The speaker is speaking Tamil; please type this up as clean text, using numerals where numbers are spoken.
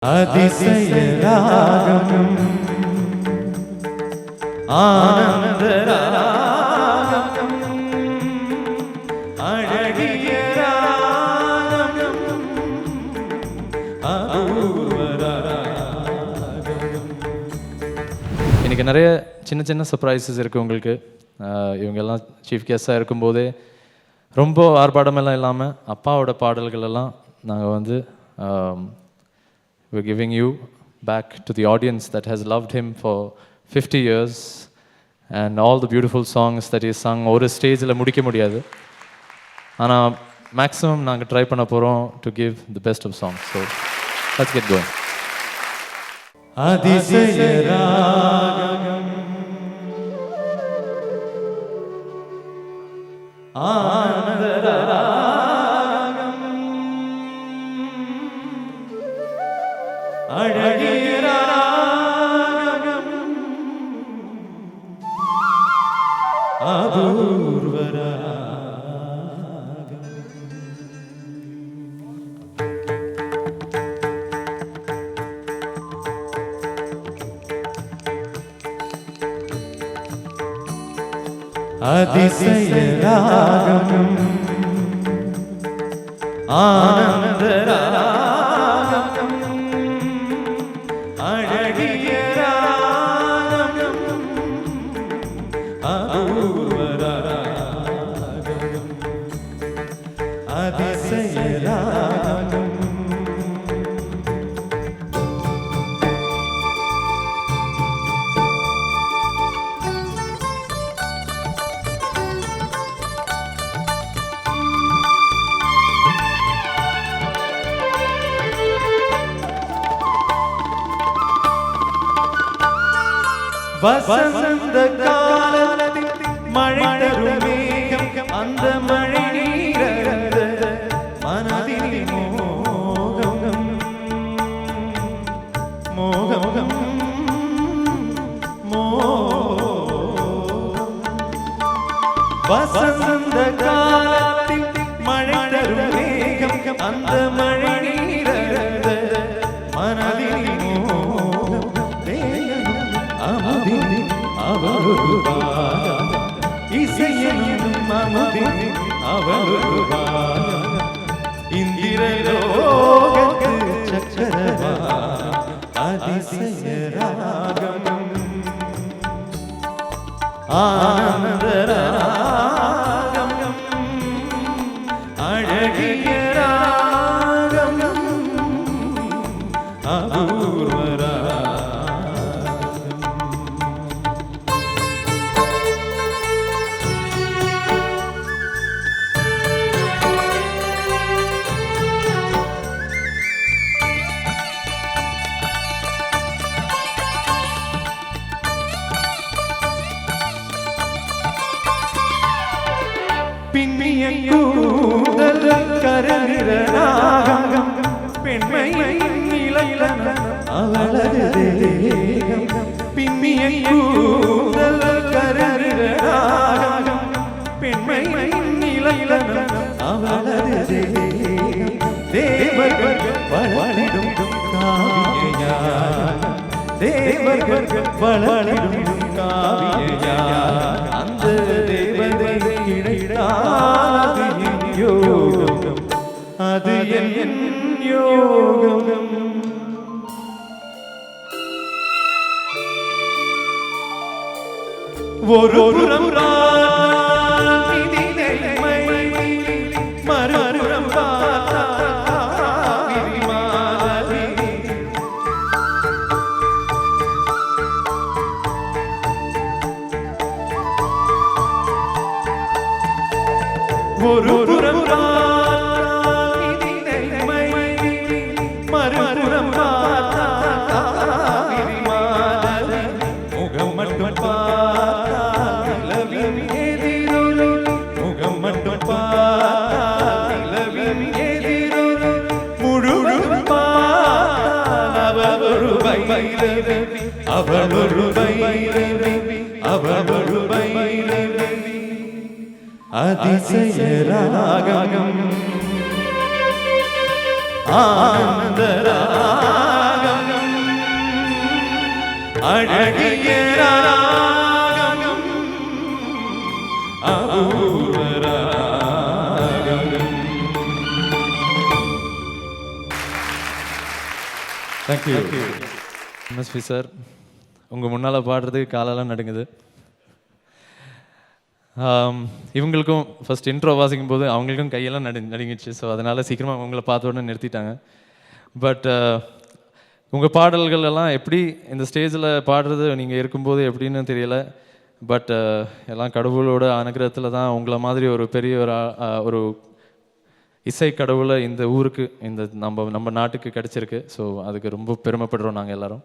அதிசயராகம் ஆனந்தராகம் அழகிய ராகம் இன்னைக்கு நிறைய சின்ன சின்ன சர்ப்ரைசஸ் இருக்குது உங்களுக்கு. இவங்கெல்லாம் சீஃப் கெஸ்டாக இருக்கும்போதே ரொம்ப ஆர்ப்பாட்டமெல்லாம் இல்லாமல் அப்பாவோட பாடல்கள் எல்லாம் நாங்கள் வந்து we're giving you back to the audience that has loved him for 50 years and all the beautiful songs that he sung. ஒரு ஸ்டேஜில் முடிக்க முடியாது, ஆனால் மேக்ஸிமம் நாங்கள் ட்ரை பண்ண போகிறோம் to give the best of songs. So let's get going. அதிசயராகம் ஆனந்தராகம் அழகிய ராகம் அபூர்வ ராகம். அதிசய ராகம் ஆனந்தராகம் அழகிய ராகம் அபூர்வ ராகம். அதிசய ராகம் வசந்த காலத்தில் மழை தரும் மேகம், அந்த மழை நீரந்த மனதில் மோகம் மோகம் வசந்த காலத்தில் மழை தரும் மேகம், அந்த மழை நீரந்த மனதில் இசையனும் அமுதின் அவருவாகம் இந்திரலோகத்து சக்கரவா அதிசய ராகம் ஆனந்தராகம் அழகிய ராகம் அபூர்வ ராகம். பின்னிய கூந்தல் கரநிற ராகம், பெண்மையின் நிலையிலன அவளது தேகம். பின்னிய கூந்தல் கரநிற ராகம், பெண்மையின் நிலையிலன அவளது தேகம். தேவர்கள் வளரிடும் காவியம், தேவர்கள் வளரிடும் காவியம். அந்த தேவதை கிடைத்தாது என் யோகம், அது என் யோகம். ஒரு புறம் மறுபுறம் ஒரு புறம் மறுபுறம் முகம் மட்டும் பாலவின் எதிரொரு, முகம் மட்டும் பாலவின் எதிரொரு முழுவதும் அவளொரு வைரவி, அவளொரு வைரவி, அவளொரு வைரவி. அதிசய ராகம் ஆனந்தராகம் அழகிய ராகம் அபூர்வ ராகம். தேங்க்யூ. எம்எஸ்வி சார், உங்கள் முன்னால் பாடுறதுக்கு காலெல்லாம் நடுங்குது. இவங்களுக்கும் ஃபஸ்ட் இன்ட்ரோ வாசிக்கும் போது அவங்களுக்கும் கையெல்லாம் நடுங்கிச்சு. ஸோ அதனால் சீக்கிரமாக உங்களை பார்த்த உடனே நிறுத்திட்டாங்க. பட் உங்கள் பாடல்கள் எல்லாம் எப்படி இந்த ஸ்டேஜில் பாடுறது நீங்கள் இருக்கும்போது எப்படின்னு தெரியல. பட் எல்லாம் கடவுளோட அனுகிரகத்தில் தான் உங்களை மாதிரி ஒரு பெரிய ஒரு இசை கடவுளை இந்த ஊருக்கு, இந்த நம்ம நாட்டுக்கு கிடச்சிருக்கு. ஸோ அதுக்கு ரொம்ப பெருமைப்படுறோம் நாங்கள் எல்லாரும்.